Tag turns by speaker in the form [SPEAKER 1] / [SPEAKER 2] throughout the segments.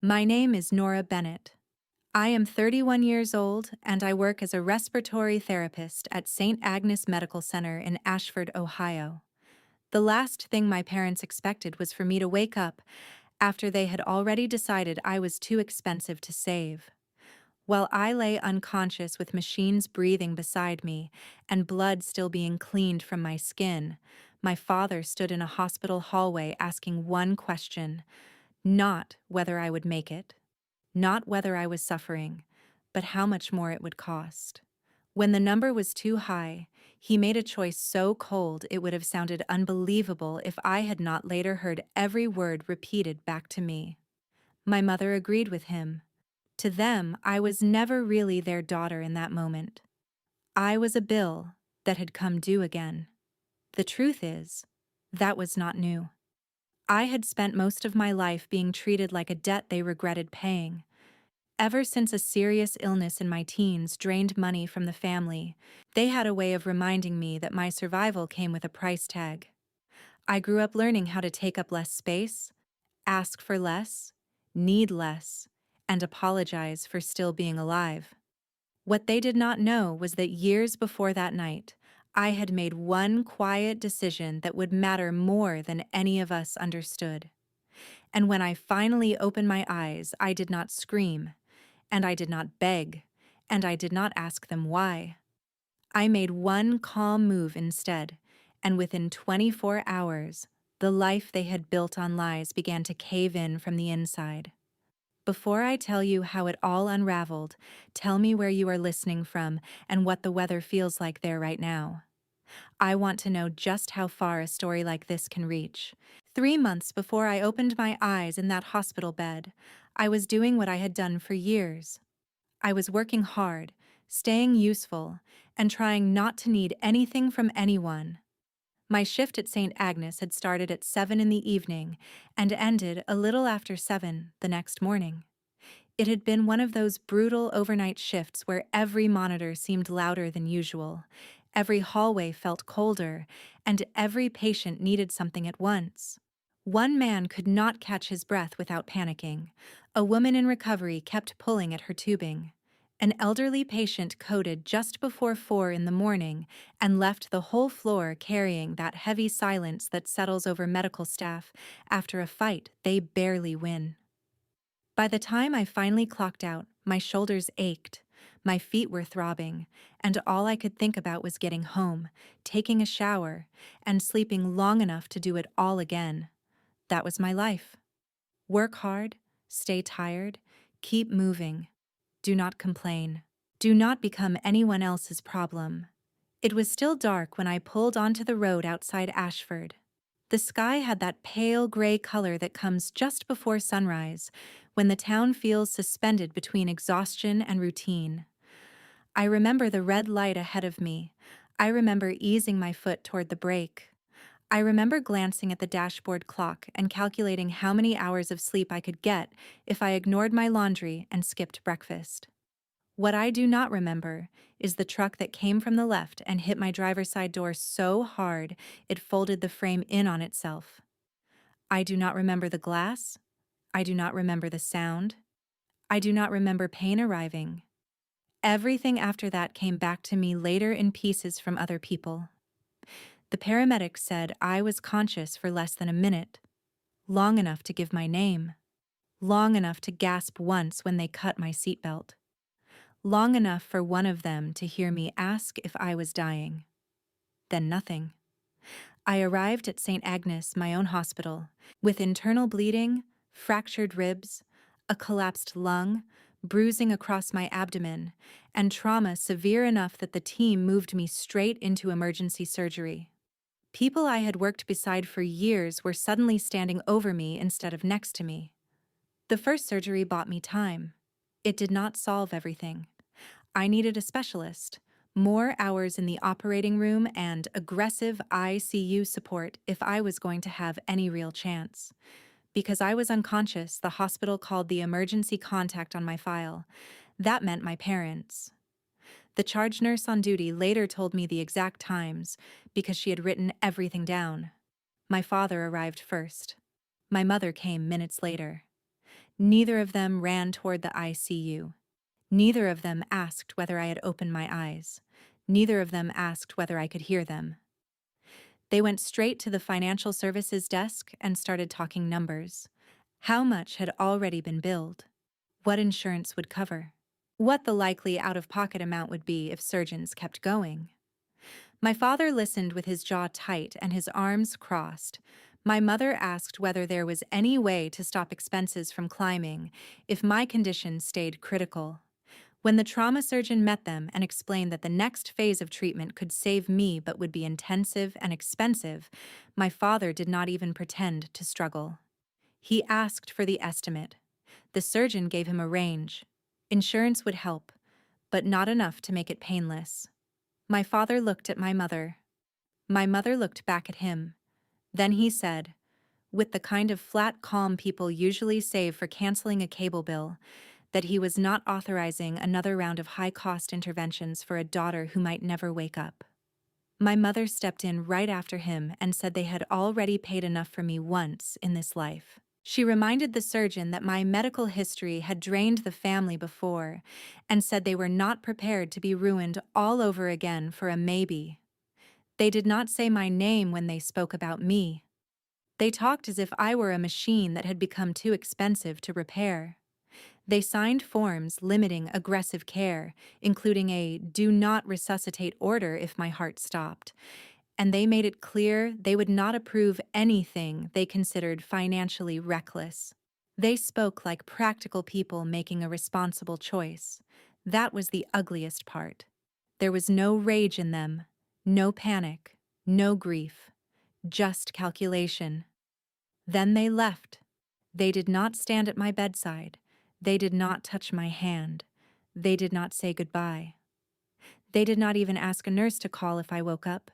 [SPEAKER 1] My name is Nora Bennett. I am 31 years old and I work as a respiratory therapist at St. Agnes Medical Center in Ashford, Ohio. The last thing my parents expected was for me to wake up after they had already decided I was too expensive to save. While I lay unconscious with machines breathing beside me and blood still being cleaned from my skin, my father stood in a hospital hallway asking one question: not whether I would make it, not whether I was suffering, but how much more it would cost. When the number was too high, he made a choice so cold it would have sounded unbelievable if I had not later heard every word repeated back to me. My mother agreed with him. To them, I was never really their daughter in that moment. I was a bill that had come due again. The truth is, that was not new. I had spent most of my life being treated like a debt they regretted paying. Ever since a serious illness in my teens drained money from the family, they had a way of reminding me that my survival came with a price tag. I grew up learning how to take up less space, ask for less, need less, and apologize for still being alive. What they did not know was that years before that night, I had made one quiet decision that would matter more than any of us understood. And when I finally opened my eyes, I did not scream, and I did not beg, and I did not ask them why. I made one calm move instead, and within 24 hours, the life they had built on lies began to cave in from the inside. Before I tell you how it all unraveled, tell me where you are listening from and what the weather feels like there right now. I want to know just how far a story like this can reach. 3 months before I opened my eyes in that hospital bed, I was doing what I had done for years. I was working hard, staying useful, and trying not to need anything from anyone. My shift at St. Agnes had started at 7 in the evening and ended a little after 7 the next morning. It had been one of those brutal overnight shifts where every monitor seemed louder than usual, every hallway felt colder, and every patient needed something at once. One man could not catch his breath without panicking. A woman in recovery kept pulling at her tubing. An elderly patient coded just before 4 in the morning and left the whole floor carrying that heavy silence that settles over medical staff after a fight they barely win. By the time I finally clocked out, my shoulders ached, my feet were throbbing, and all I could think about was getting home, taking a shower, and sleeping long enough to do it all again. That was my life. Work hard, stay tired, keep moving. Do not complain. Do not become anyone else's problem. It was still dark when I pulled onto the road outside Ashford. The sky had that pale gray color that comes just before sunrise, when the town feels suspended between exhaustion and routine. I remember the red light ahead of me. I remember easing my foot toward the brake. I remember glancing at the dashboard clock and calculating how many hours of sleep I could get if I ignored my laundry and skipped breakfast. What I do not remember is the truck that came from the left and hit my driver's side door so hard it folded the frame in on itself. I do not remember the glass. I do not remember the sound. I do not remember pain arriving. Everything after that came back to me later in pieces from other people. The paramedics said I was conscious for less than a minute, long enough to give my name, long enough to gasp once when they cut my seatbelt. Long enough for one of them to hear me ask if I was dying. Then nothing. I arrived at St. Agnes, my own hospital, with internal bleeding, fractured ribs, a collapsed lung, bruising across my abdomen, and trauma severe enough that the team moved me straight into emergency surgery. People I had worked beside for years were suddenly standing over me instead of next to me. The first surgery bought me time. It did not solve everything. I needed a specialist, more hours in the operating room, and aggressive ICU support if I was going to have any real chance. Because I was unconscious, the hospital called the emergency contact on my file. That meant my parents. The charge nurse on duty later told me the exact times, because she had written everything down. My father arrived first. My mother came minutes later. Neither of them ran toward the ICU. Neither of them asked whether I had opened my eyes. Neither of them asked whether I could hear them. They went straight to the financial services desk and started talking numbers. How much had already been billed? What insurance would cover? What the likely out-of-pocket amount would be if surgeons kept going? My father listened with his jaw tight and his arms crossed. My mother asked whether there was any way to stop expenses from climbing if my condition stayed critical. When the trauma surgeon met them and explained that the next phase of treatment could save me but would be intensive and expensive, my father did not even pretend to struggle. He asked for the estimate. The surgeon gave him a range. Insurance would help, but not enough to make it painless. My father looked at my mother. My mother looked back at him. Then he said, with the kind of flat calm people usually save for canceling a cable bill, that he was not authorizing another round of high-cost interventions for a daughter who might never wake up. My mother stepped in right after him and said they had already paid enough for me once in this life. She reminded the surgeon that my medical history had drained the family before and said they were not prepared to be ruined all over again for a maybe. They did not say my name when they spoke about me. They talked as if I were a machine that had become too expensive to repair. They signed forms limiting aggressive care, including a "do not resuscitate" order if my heart stopped, and they made it clear they would not approve anything they considered financially reckless. They spoke like practical people making a responsible choice. That was the ugliest part. There was no rage in them, no panic, no grief, just calculation. Then they left. They did not stand at my bedside. They did not touch my hand. They did not say goodbye. They did not even ask a nurse to call if I woke up.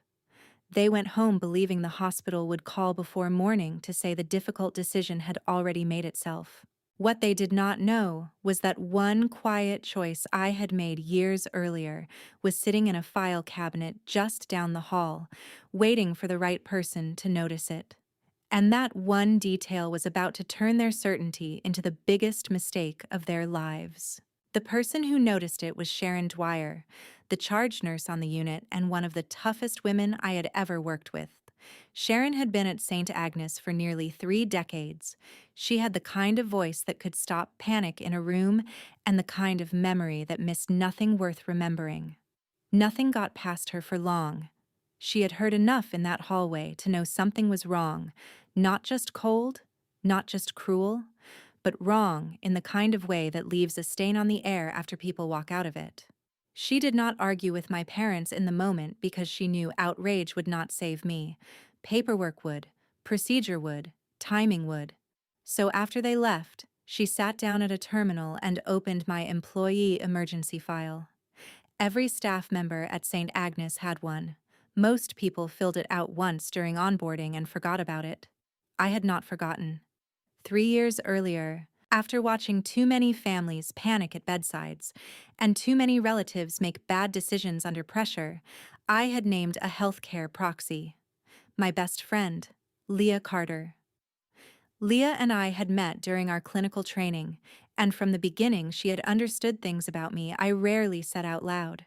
[SPEAKER 1] They went home believing the hospital would call before morning to say the difficult decision had already made itself. What they did not know was that one quiet choice I had made years earlier was sitting in a file cabinet just down the hall, waiting for the right person to notice it. And that one detail was about to turn their certainty into the biggest mistake of their lives. The person who noticed it was Sharon Dwyer, the charge nurse on the unit and one of the toughest women I had ever worked with. Sharon had been at St. Agnes for nearly 3 decades. She had the kind of voice that could stop panic in a room and the kind of memory that missed nothing worth remembering. Nothing got past her for long. She had heard enough in that hallway to know something was wrong, not just cold, not just cruel, but wrong in the kind of way that leaves a stain on the air after people walk out of it. She did not argue with my parents in the moment because she knew outrage would not save me. Paperwork would, procedure would, timing would. So after they left, she sat down at a terminal and opened my employee emergency file. Every staff member at St. Agnes had one. Most people filled it out once during onboarding and forgot about it. I had not forgotten. 3 years earlier, after watching too many families panic at bedsides and too many relatives make bad decisions under pressure, I had named a healthcare proxy. My best friend, Leah Carter. Leah and I had met during our clinical training, and from the beginning she had understood things about me I rarely said out loud.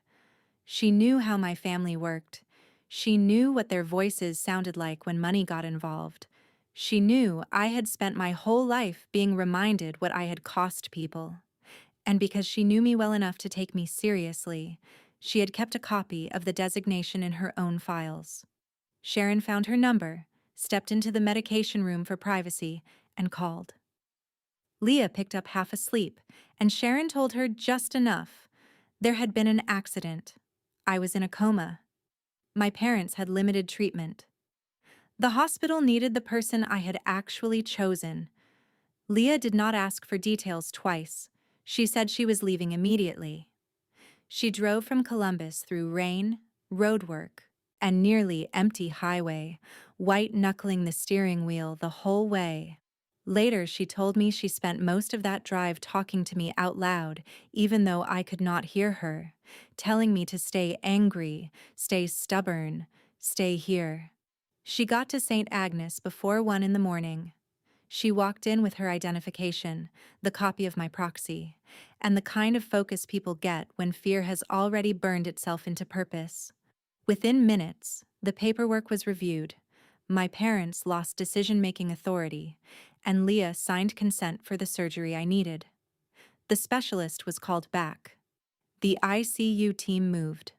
[SPEAKER 1] She knew how my family worked. She knew what their voices sounded like when money got involved. She knew I had spent my whole life being reminded what I had cost people. And because she knew me well enough to take me seriously, she had kept a copy of the designation in her own files. Sharon found her number, stepped into the medication room for privacy, and called. Leah picked up half asleep, and Sharon told her just enough. There had been an accident. I was in a coma. My parents had limited treatment. The hospital needed the person I had actually chosen. Leah did not ask for details twice. She said she was leaving immediately. She drove from Columbus through rain, roadwork, and nearly empty highway, white-knuckling the steering wheel the whole way. Later, she told me she spent most of that drive talking to me out loud, even though I could not hear her, telling me to stay angry, stay stubborn, stay here. She got to St. Agnes before 1 in the morning. She walked in with her identification, the copy of my proxy, and the kind of focus people get when fear has already burned itself into purpose. Within minutes, the paperwork was reviewed, my parents lost decision-making authority, and Leah signed consent for the surgery I needed. The specialist was called back. The ICU team moved.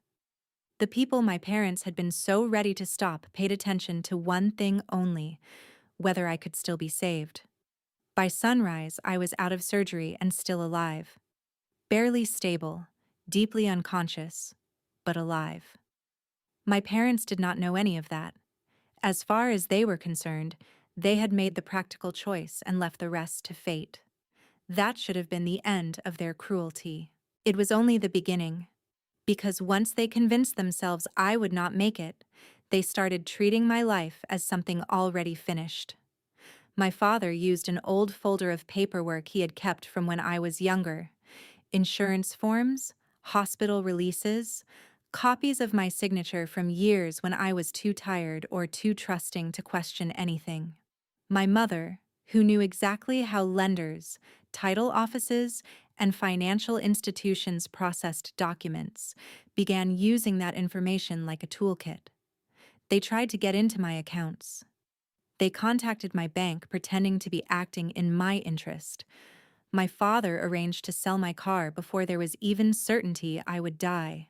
[SPEAKER 1] The people my parents had been so ready to stop paid attention to one thing only: whether I could still be saved. By sunrise, I was out of surgery and still alive. Barely stable, deeply unconscious, but alive. My parents did not know any of that. As far as they were concerned, they had made the practical choice and left the rest to fate. That should have been the end of their cruelty. It was only the beginning. Because once they convinced themselves I would not make it, they started treating my life as something already finished. My father used an old folder of paperwork he had kept from when I was younger: insurance forms, hospital releases, copies of my signature from years when I was too tired or too trusting to question anything. My mother, who knew exactly how lenders, title offices, and financial institutions processed documents, began using that information like a toolkit. They tried to get into my accounts. They contacted my bank pretending to be acting in my interest. My father arranged to sell my car before there was even certainty I would die.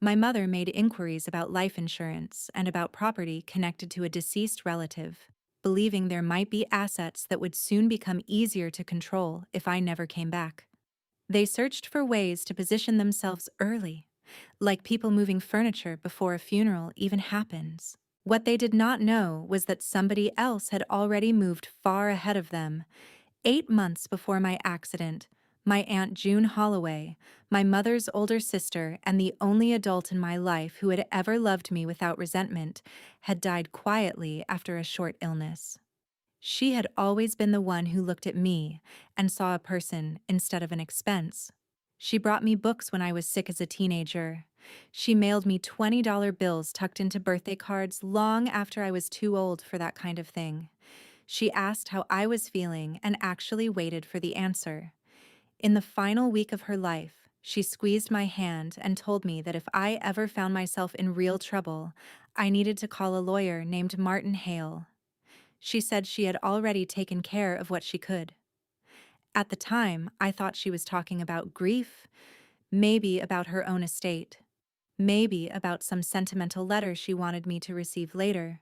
[SPEAKER 1] My mother made inquiries about life insurance and about property connected to a deceased relative, believing there might be assets that would soon become easier to control if I never came back. They searched for ways to position themselves early, like people moving furniture before a funeral even happens. What they did not know was that somebody else had already moved far ahead of them. 8 months before my accident, my Aunt June Holloway, my mother's older sister and the only adult in my life who had ever loved me without resentment, had died quietly after a short illness. She had always been the one who looked at me and saw a person instead of an expense. She brought me books when I was sick as a teenager. She mailed me $20 bills tucked into birthday cards long after I was too old for that kind of thing. She asked how I was feeling and actually waited for the answer. In the final week of her life, she squeezed my hand and told me that if I ever found myself in real trouble, I needed to call a lawyer named Martin Hale. She said she had already taken care of what she could. At the time, I thought she was talking about grief, maybe about her own estate, maybe about some sentimental letter she wanted me to receive later.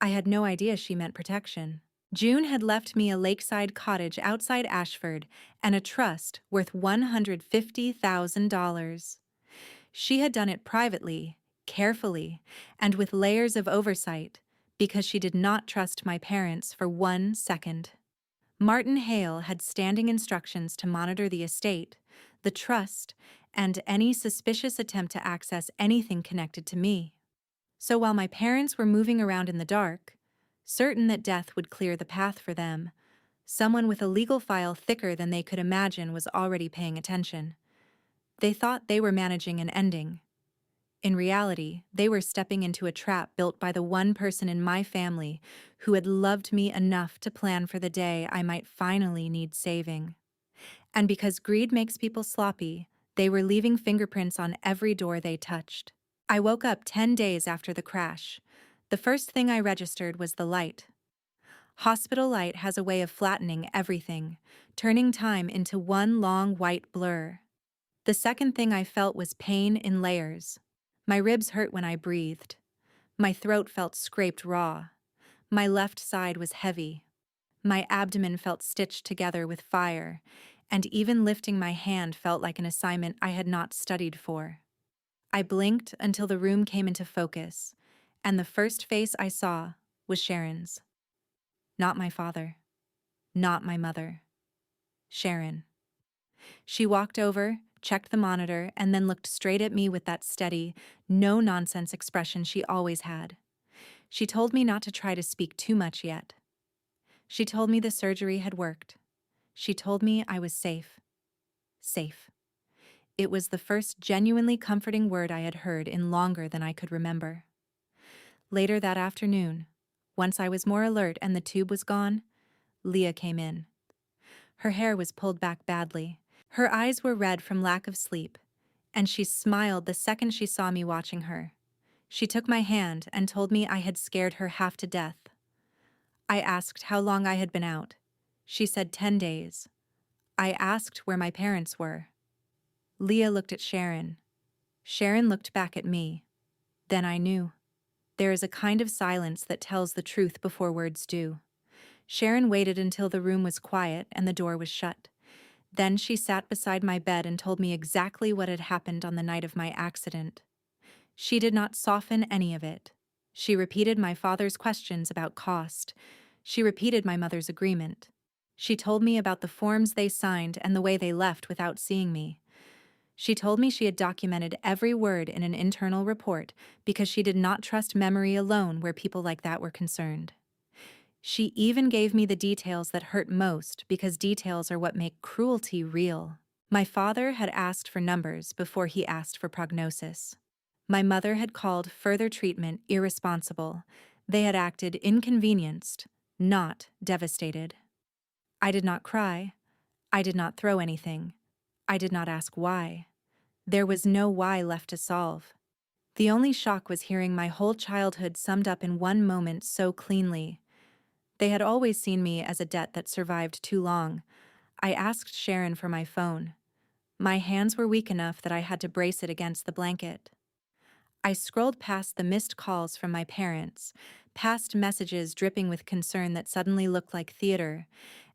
[SPEAKER 1] I had no idea she meant protection. June had left me a lakeside cottage outside Ashford and a trust worth $150,000. She had done it privately, carefully, and with layers of oversight, because she did not trust my parents for 1 second. Martin Hale had standing instructions to monitor the estate, the trust, and any suspicious attempt to access anything connected to me. So while my parents were moving around in the dark, certain that death would clear the path for them, someone with a legal file thicker than they could imagine was already paying attention. They thought they were managing an ending. In reality, they were stepping into a trap built by the one person in my family who had loved me enough to plan for the day I might finally need saving. And because greed makes people sloppy, they were leaving fingerprints on every door they touched. I woke up 10 days after the crash. The first thing I registered was the light. Hospital light has a way of flattening everything, turning time into one long white blur. The second thing I felt was pain in layers. My ribs hurt when I breathed. My throat felt scraped raw. My left side was heavy. My abdomen felt stitched together with fire, and even lifting my hand felt like an assignment I had not studied for. I blinked until the room came into focus, and the first face I saw was Sharon's. Not my father. Not my mother. Sharon. She walked over, checked the monitor, and then looked straight at me with that steady, no-nonsense expression she always had. She told me not to try to speak too much yet. She told me the surgery had worked. She told me I was safe. Safe. It was the first genuinely comforting word I had heard in longer than I could remember. Later that afternoon, once I was more alert and the tube was gone, Leah came in. Her hair was pulled back badly. Her eyes were red from lack of sleep, and she smiled the second she saw me watching her. She took my hand and told me I had scared her half to death. I asked how long I had been out. She said 10 days. I asked where my parents were. Leah looked at Sharon. Sharon looked back at me. Then I knew. There is a kind of silence that tells the truth before words do. Sharon waited until the room was quiet and the door was shut. Then she sat beside my bed and told me exactly what had happened on the night of my accident. She did not soften any of it. She repeated my father's questions about cost. She repeated my mother's agreement. She told me about the forms they signed and the way they left without seeing me. She told me she had documented every word in an internal report because she did not trust memory alone where people like that were concerned. She even gave me the details that hurt most because details are what make cruelty real. My father had asked for numbers before he asked for prognosis. My mother had called further treatment irresponsible. They had acted inconvenienced, not devastated. I did not cry. I did not throw anything. I did not ask why. There was no why left to solve. The only shock was hearing my whole childhood summed up in one moment so cleanly. They had always seen me as a debt that survived too long. I asked Sharon for my phone. My hands were weak enough that I had to brace it against the blanket. I scrolled past the missed calls from my parents, past messages dripping with concern that suddenly looked like theater,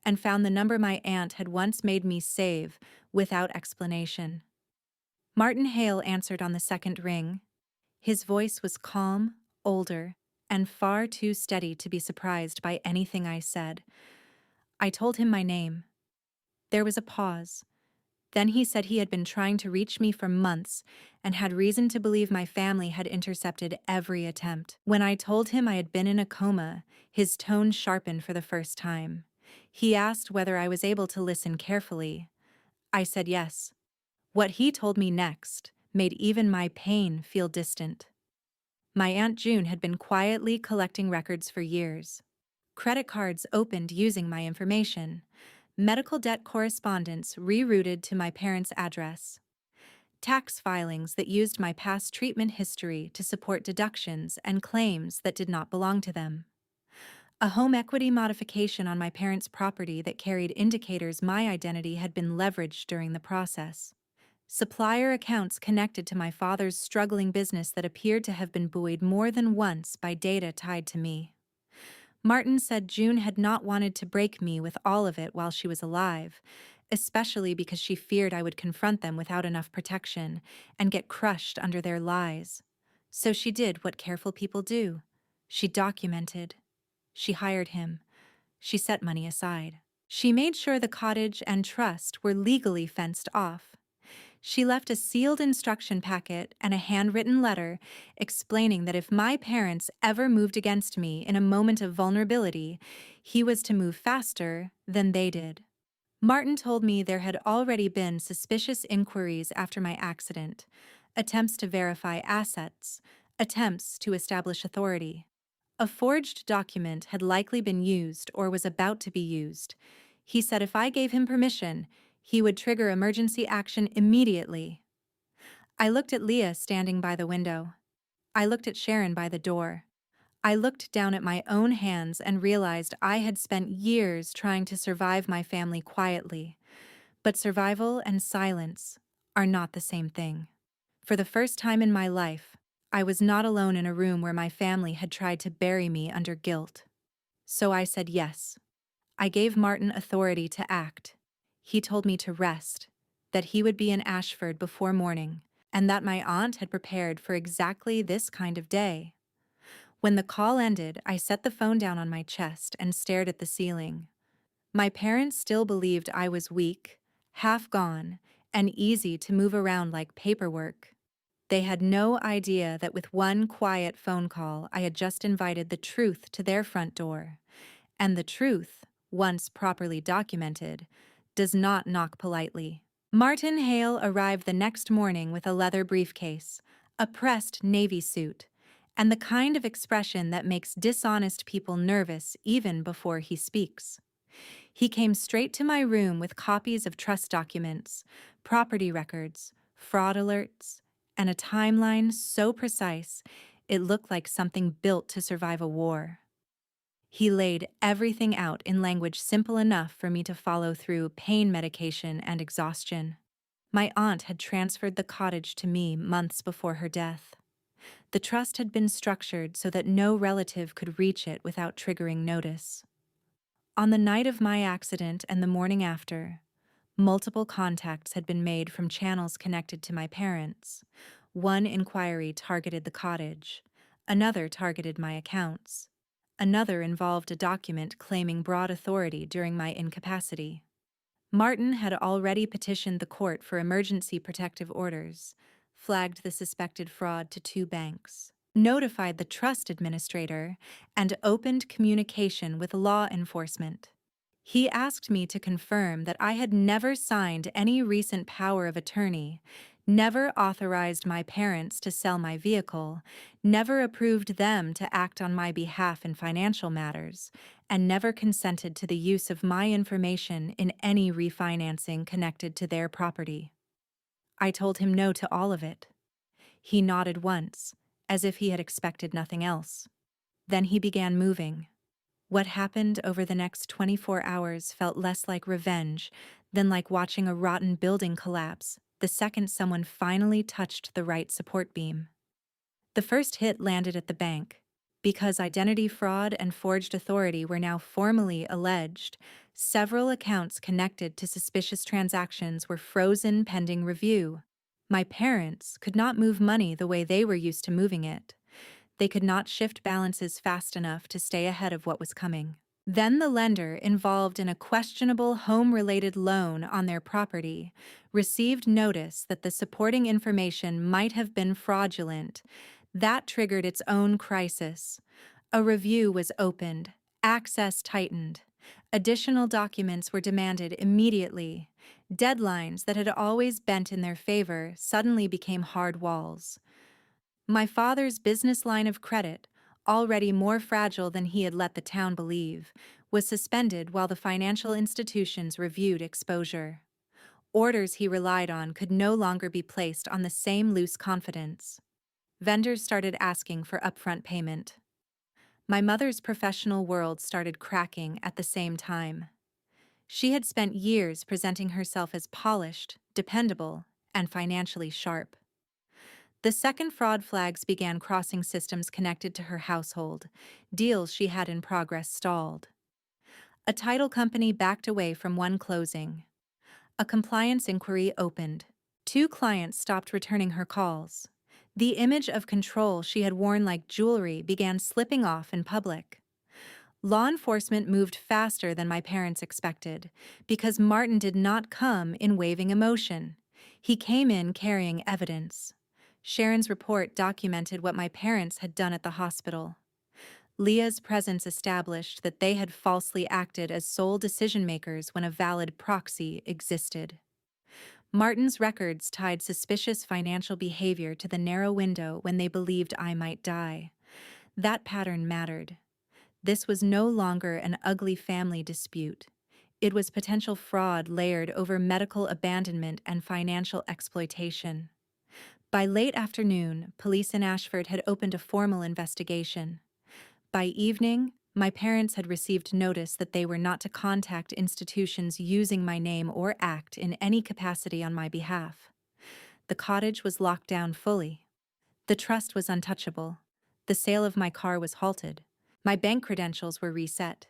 [SPEAKER 1] and found the number my aunt had once made me save without explanation. Martin Hale answered on the second ring. His voice was calm, older, and far too steady to be surprised by anything I said. I told him my name. There was a pause. Then he said he had been trying to reach me for months and had reason to believe my family had intercepted every attempt. When I told him I had been in a coma, his tone sharpened for the first time. He asked whether I was able to listen carefully. I said yes. What he told me next made even my pain feel distant. My Aunt June had been quietly collecting records for years. Credit cards opened using my information. Medical debt correspondence rerouted to my parents' address. Tax filings that used my past treatment history to support deductions and claims that did not belong to them. A home equity modification on my parents' property that carried indicators my identity had been leveraged during the process. Supplier accounts connected to my father's struggling business that appeared to have been buoyed more than once by data tied to me. Martin said June had not wanted to break me with all of it while she was alive, especially because she feared I would confront them without enough protection and get crushed under their lies. So she did what careful people do. She documented. She hired him. She set money aside. She made sure the cottage and trust were legally fenced off. She left a sealed instruction packet and a handwritten letter explaining that if my parents ever moved against me in a moment of vulnerability, he was to move faster than they did. Martin told me there had already been suspicious inquiries after my accident, attempts to verify assets, attempts to establish authority. A forged document had likely been used or was about to be used. He said if I gave him permission, he would trigger emergency action immediately. I looked at Leah standing by the window. I looked at Sharon by the door. I looked down at my own hands and realized I had spent years trying to survive my family quietly. But survival and silence are not the same thing. For the first time in my life, I was not alone in a room where my family had tried to bury me under guilt. So I said yes. I gave Martin authority to act. He told me to rest, that he would be in Ashford before morning, and that my aunt had prepared for exactly this kind of day. When the call ended, I set the phone down on my chest and stared at the ceiling. My parents still believed I was weak, half gone, and easy to move around like paperwork. They had no idea that with one quiet phone call, I had just invited the truth to their front door. And the truth, once properly documented, does not knock politely. Martin Hale arrived the next morning with a leather briefcase, a pressed navy suit, and the kind of expression that makes dishonest people nervous even before he speaks. He came straight to my room with copies of trust documents, property records, fraud alerts, and a timeline so precise it looked like something built to survive a war. He laid everything out in language simple enough for me to follow through: pain medication and exhaustion. My aunt had transferred the cottage to me months before her death. The trust had been structured so that no relative could reach it without triggering notice. On the night of my accident and the morning after, multiple contacts had been made from channels connected to my parents. One inquiry targeted the cottage, another targeted my accounts, another involved a document claiming broad authority during my incapacity. Martin had already petitioned the court for emergency protective orders, flagged the suspected fraud to 2 banks, notified the trust administrator, and opened communication with law enforcement. He asked me to confirm that I had never signed any recent power of attorney, never authorized my parents to sell my vehicle, never approved them to act on my behalf in financial matters, and never consented to the use of my information in any refinancing connected to their property. I told him no to all of it. He nodded once, as if he had expected nothing else. Then he began moving. What happened over the next 24 hours felt less like revenge than like watching a rotten building collapse the second someone finally touched the right support beam. The first hit landed at the bank. Because identity fraud and forged authority were now formally alleged, several accounts connected to suspicious transactions were frozen pending review. My parents could not move money the way they were used to moving it. They could not shift balances fast enough to stay ahead of what was coming. Then the lender, involved in a questionable home-related loan on their property, received notice that the supporting information might have been fraudulent. That triggered its own crisis. A review was opened, access tightened. Additional documents were demanded immediately. Deadlines that had always bent in their favor suddenly became hard walls. My father's business line of credit, already more fragile than he had let the town believe, was suspended while the financial institutions reviewed exposure. Orders he relied on could no longer be placed on the same loose confidence. Vendors started asking for upfront payment. My mother's professional world started cracking at the same time. She had spent years presenting herself as polished, dependable, and financially sharp. The second fraud flags began crossing systems connected to her household. Deals she had in progress stalled. A title company backed away from one closing. A compliance inquiry opened. 2 clients stopped returning her calls. The image of control she had worn like jewelry began slipping off in public. Law enforcement moved faster than my parents expected, because Martin did not come in waving emotion. He came in carrying evidence. Sharon's report documented what my parents had done at the hospital. Leah's presence established that they had falsely acted as sole decision-makers when a valid proxy existed. Martin's records tied suspicious financial behavior to the narrow window when they believed I might die. That pattern mattered. This was no longer an ugly family dispute. It was potential fraud layered over medical abandonment and financial exploitation. By late afternoon, police in Ashford had opened a formal investigation. By evening, my parents had received notice that they were not to contact institutions using my name or act in any capacity on my behalf. The cottage was locked down fully. The trust was untouchable. The sale of my car was halted. My bank credentials were reset.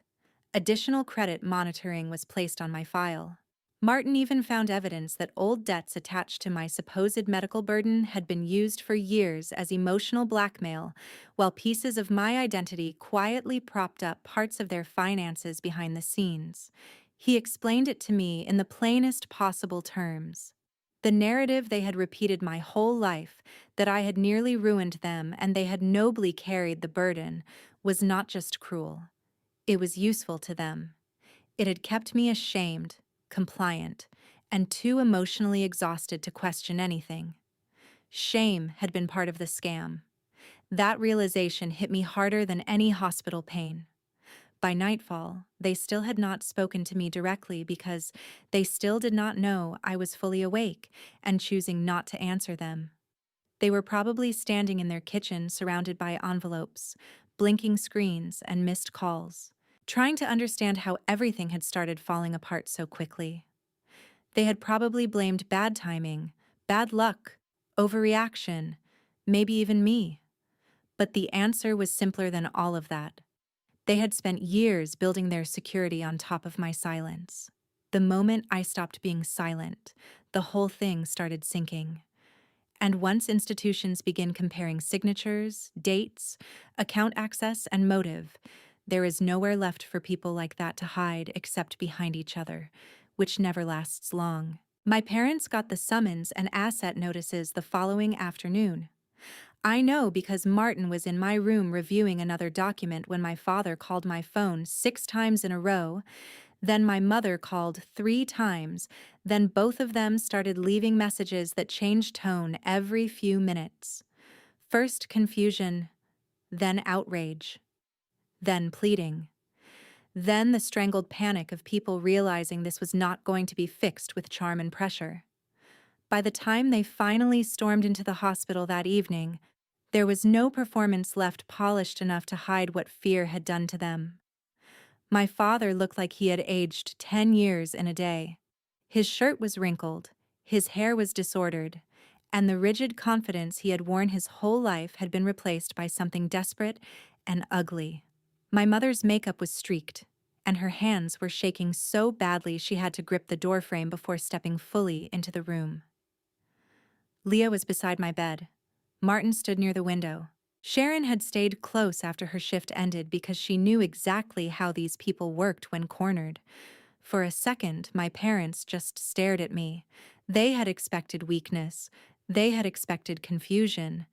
[SPEAKER 1] Additional credit monitoring was placed on my file. Martin even found evidence that old debts attached to my supposed medical burden had been used for years as emotional blackmail, while pieces of my identity quietly propped up parts of their finances behind the scenes. He explained it to me in the plainest possible terms. The narrative they had repeated my whole life, that I had nearly ruined them and they had nobly carried the burden, was not just cruel. It was useful to them. It had kept me ashamed, compliant, and too emotionally exhausted to question anything. Shame had been part of the scam. That realization hit me harder than any hospital pain. By nightfall, they still had not spoken to me directly because they still did not know I was fully awake and choosing not to answer them. They were probably standing in their kitchen surrounded by envelopes, blinking screens, and missed calls, trying to understand how everything had started falling apart so quickly. They had probably blamed bad timing, bad luck, overreaction, maybe even me. But the answer was simpler than all of that. They had spent years building their security on top of my silence. The moment I stopped being silent, the whole thing started sinking. And once institutions begin comparing signatures, dates, account access, and motive, there is nowhere left for people like that to hide except behind each other, which never lasts long. My parents got the summons and asset notices the following afternoon. I know because Martin was in my room reviewing another document when my father called my phone 6 times in a row. Then my mother called 3 times, then both of them started leaving messages that changed tone every few minutes. First confusion, then outrage, then pleading, then the strangled panic of people realizing this was not going to be fixed with charm and pressure. By the time they finally stormed into the hospital that evening, there was no performance left polished enough to hide what fear had done to them. My father looked like he had aged 10 years in a day. His shirt was wrinkled, his hair was disordered, and the rigid confidence he had worn his whole life had been replaced by something desperate and ugly. My mother's makeup was streaked, and her hands were shaking so badly she had to grip the doorframe before stepping fully into the room. Leah was beside my bed. Martin stood near the window. Sharon had stayed close after her shift ended because she knew exactly how these people worked when cornered. For a second, my parents just stared at me. They had expected weakness. They had expected confusion.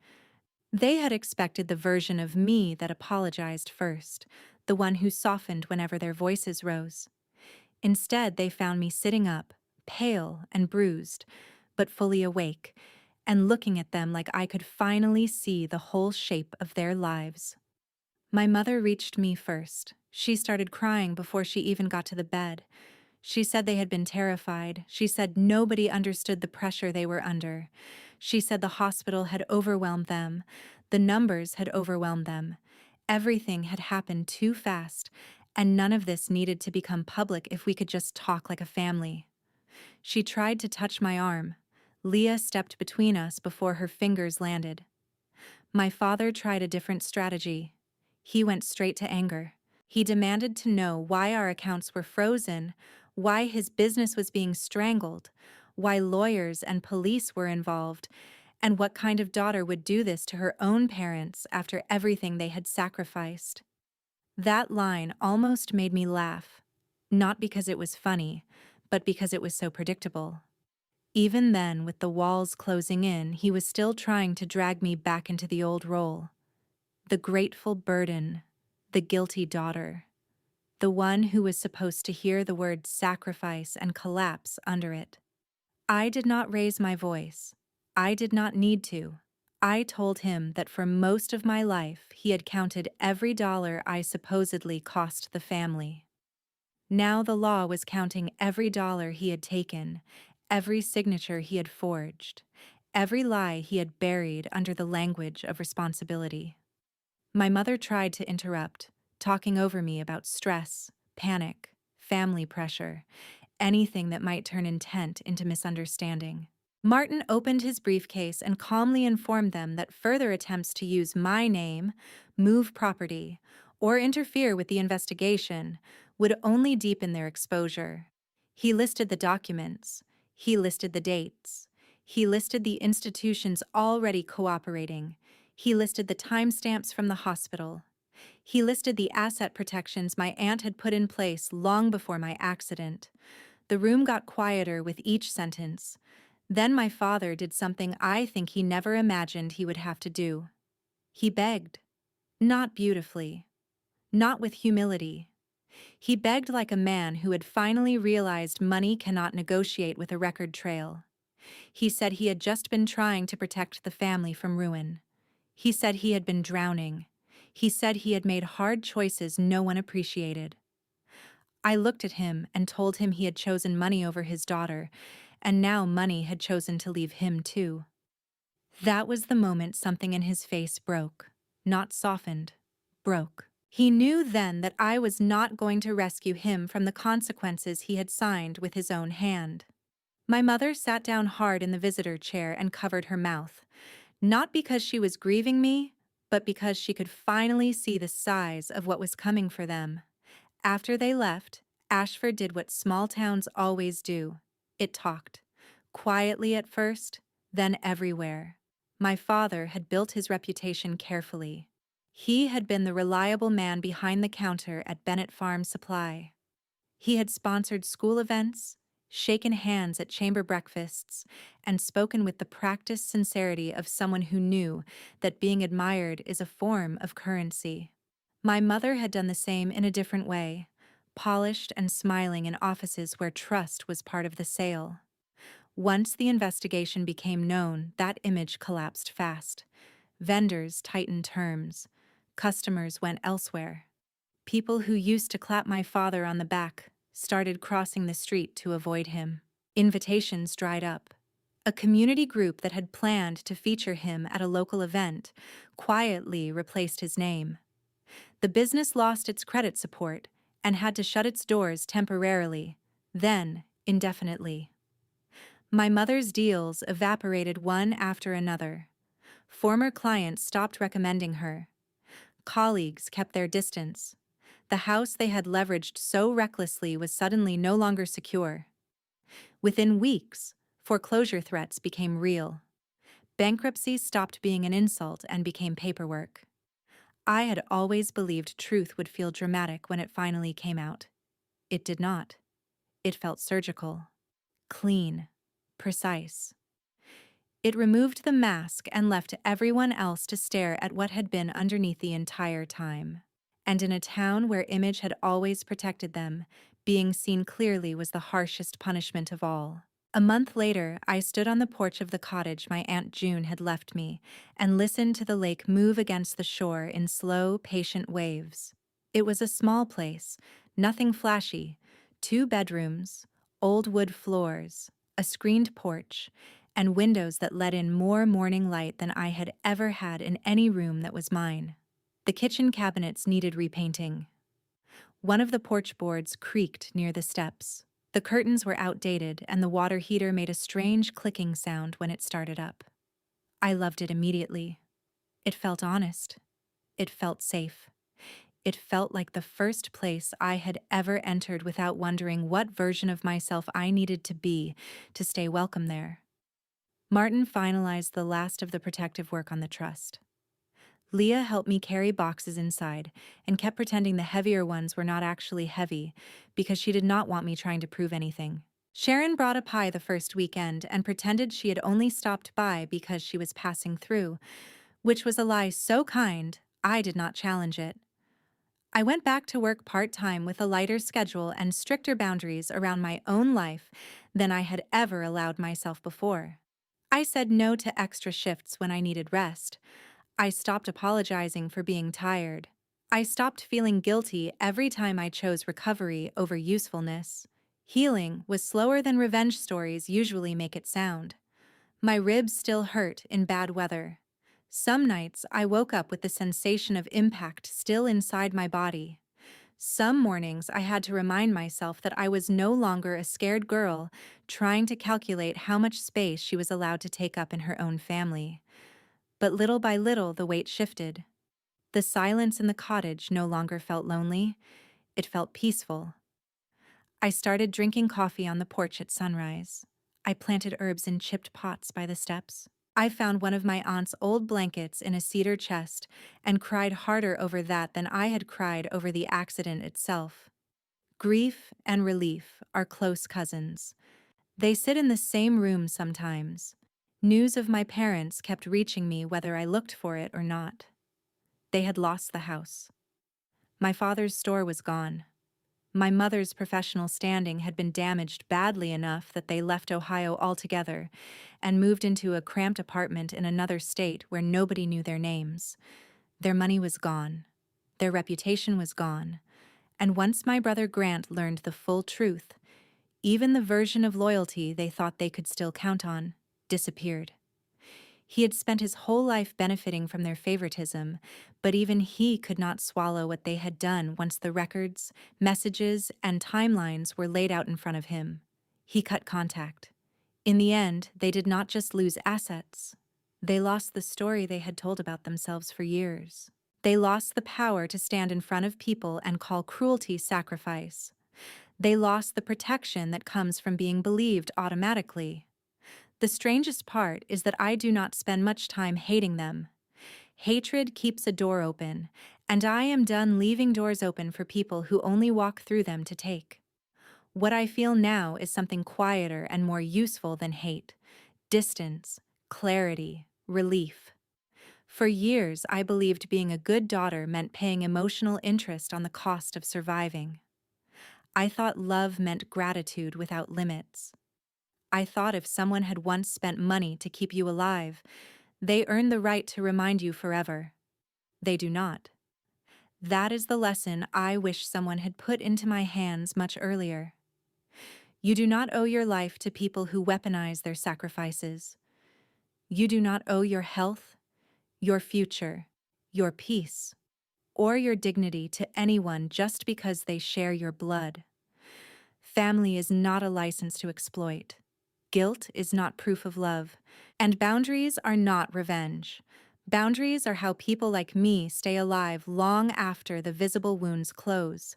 [SPEAKER 1] They had expected the version of me that apologized first, the one who softened whenever their voices rose. Instead, they found me sitting up, pale and bruised, but fully awake, and looking at them like I could finally see the whole shape of their lives. My mother reached me first. She started crying before she even got to the bed. She said they had been terrified. She said nobody understood the pressure they were under. She said the hospital had overwhelmed them. The numbers had overwhelmed them. Everything had happened too fast, and none of this needed to become public if we could just talk like a family. She tried to touch my arm. Leah stepped between us before her fingers landed. My father tried a different strategy. He went straight to anger. He demanded to know why our accounts were frozen, why his business was being strangled, why lawyers and police were involved, and what kind of daughter would do this to her own parents after everything they had sacrificed. That line almost made me laugh, not because it was funny, but because it was so predictable. Even then, with the walls closing in, he was still trying to drag me back into the old role. The grateful burden, the guilty daughter, the one who was supposed to hear the word sacrifice and collapse under it. I did not raise my voice. I did not need to. I told him that for most of my life he had counted every dollar I supposedly cost the family. Now the law was counting every dollar he had taken, every signature he had forged, every lie he had buried under the language of responsibility. My mother tried to interrupt, talking over me about stress, panic, family pressure, anything that might turn intent into misunderstanding. Martin opened his briefcase and calmly informed them that further attempts to use my name, move property, or interfere with the investigation would only deepen their exposure. He listed the documents. He listed the dates. He listed the institutions already cooperating. He listed the timestamps from the hospital. He listed the asset protections my aunt had put in place long before my accident. The room got quieter with each sentence. Then my father did something I think he never imagined he would have to do. He begged. Not beautifully. Not with humility. He begged like a man who had finally realized money cannot negotiate with a record trail. He said he had just been trying to protect the family from ruin. He said he had been drowning. He said he had made hard choices no one appreciated. I looked at him and told him he had chosen money over his daughter, and now money had chosen to leave him too. That was the moment something in his face broke. Not softened, broke. He knew then that I was not going to rescue him from the consequences he had signed with his own hand. My mother sat down hard in the visitor chair and covered her mouth, not because she was grieving me, but because she could finally see the size of what was coming for them. After they left, Ashford did what small towns always do. It talked. Quietly at first, then everywhere. My father had built his reputation carefully. He had been the reliable man behind the counter at Bennett Farm Supply. He had sponsored school events, shaken hands at chamber breakfasts, and spoken with the practiced sincerity of someone who knew that being admired is a form of currency. My mother had done the same in a different way, polished and smiling in offices where trust was part of the sale. Once the investigation became known, that image collapsed fast. Vendors tightened terms. Customers went elsewhere. People who used to clap my father on the back started crossing the street to avoid him. Invitations dried up. A community group that had planned to feature him at a local event quietly replaced his name. The business lost its credit support and had to shut its doors temporarily, then indefinitely. My mother's deals evaporated one after another. Former clients stopped recommending her. Colleagues kept their distance. The house they had leveraged so recklessly was suddenly no longer secure. Within weeks, foreclosure threats became real. Bankruptcy stopped being an insult and became paperwork. I had always believed truth would feel dramatic when it finally came out. It did not. It felt surgical, clean, precise. It removed the mask and left everyone else to stare at what had been underneath the entire time. And in a town where image had always protected them, being seen clearly was the harshest punishment of all. A month later, I stood on the porch of the cottage my Aunt June had left me and listened to the lake move against the shore in slow, patient waves. It was a small place, nothing flashy, 2 bedrooms, old wood floors, a screened porch, and windows that let in more morning light than I had ever had in any room that was mine. The kitchen cabinets needed repainting. One of the porch boards creaked near the steps. The curtains were outdated, and the water heater made a strange clicking sound when it started up. I loved it immediately. It felt honest. It felt safe. It felt like the first place I had ever entered without wondering what version of myself I needed to be to stay welcome there. Martin finalized the last of the protective work on the trust. Leah helped me carry boxes inside and kept pretending the heavier ones were not actually heavy because she did not want me trying to prove anything. Sharon brought a pie the first weekend and pretended she had only stopped by because she was passing through, which was a lie so kind I did not challenge it. I went back to work part-time with a lighter schedule and stricter boundaries around my own life than I had ever allowed myself before. I said no to extra shifts when I needed rest. I stopped apologizing for being tired. I stopped feeling guilty every time I chose recovery over usefulness. Healing was slower than revenge stories usually make it sound. My ribs still hurt in bad weather. Some nights I woke up with the sensation of impact still inside my body. Some mornings I had to remind myself that I was no longer a scared girl trying to calculate how much space she was allowed to take up in her own family. But little by little the weight shifted. The silence in the cottage no longer felt lonely, it felt peaceful. I started drinking coffee on the porch at sunrise. I planted herbs in chipped pots by the steps. I found one of my aunt's old blankets in a cedar chest and cried harder over that than I had cried over the accident itself. Grief and relief are close cousins. They sit in the same room sometimes. News of my parents kept reaching me whether I looked for it or not. They had lost the house. My father's store was gone. My mother's professional standing had been damaged badly enough that they left Ohio altogether and moved into a cramped apartment in another state where nobody knew their names. Their money was gone. Their reputation was gone, and once my brother Grant learned the full truth, even the version of loyalty they thought they could still count on disappeared. He had spent his whole life benefiting from their favoritism, but even he could not swallow what they had done once the records, messages, and timelines were laid out in front of him. He cut contact. In the end, they did not just lose assets. They lost the story they had told about themselves for years. They lost the power to stand in front of people and call cruelty sacrifice. They lost the protection that comes from being believed automatically. The strangest part is that I do not spend much time hating them. Hatred keeps a door open, and I am done leaving doors open for people who only walk through them to take. What I feel now is something quieter and more useful than hate: distance, clarity, relief. For years, I believed being a good daughter meant paying emotional interest on the cost of surviving. I thought love meant gratitude without limits. I thought if someone had once spent money to keep you alive, they earned the right to remind you forever. They do not. That is the lesson I wish someone had put into my hands much earlier. You do not owe your life to people who weaponize their sacrifices. You do not owe your health, your future, your peace, or your dignity to anyone just because they share your blood. Family is not a license to exploit. Guilt is not proof of love, and boundaries are not revenge. Boundaries are how people like me stay alive long after the visible wounds close.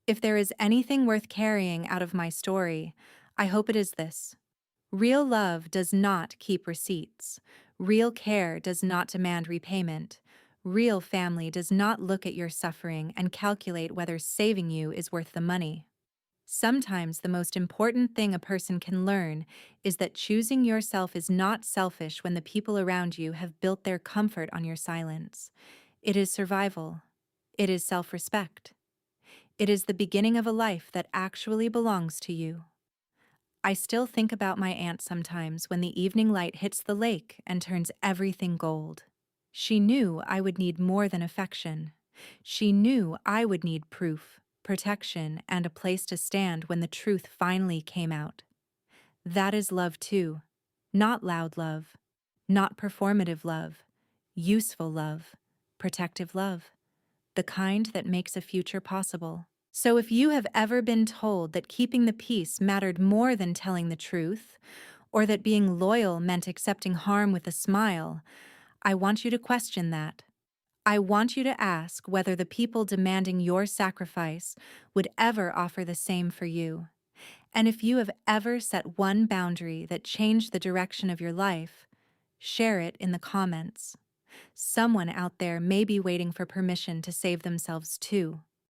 [SPEAKER 1] If there is anything worth carrying out of my story, I hope it is this. Real love does not keep receipts. Real care does not demand repayment. Real family does not look at your suffering and calculate whether saving you is worth the money. Sometimes the most important thing a person can learn is that choosing yourself is not selfish when the people around you have built their comfort on your silence. It is survival. It is self-respect. It is the beginning of a life that actually belongs to you. I still think about my aunt sometimes when the evening light hits the lake and turns everything gold. She knew I would need more than affection. She knew I would need proof, protection, and a place to stand when the truth finally came out. That is love too. Not loud love, not performative love, useful love, protective love, the kind that makes a future possible. So if you have ever been told that keeping the peace mattered more than telling the truth, or that being loyal meant accepting harm with a smile, I want you to question that. I want you to ask whether the people demanding your sacrifice would ever offer the same for you. And if you have ever set one boundary that changed the direction of your life, share it in the comments. Someone out there may be waiting for permission to save themselves too.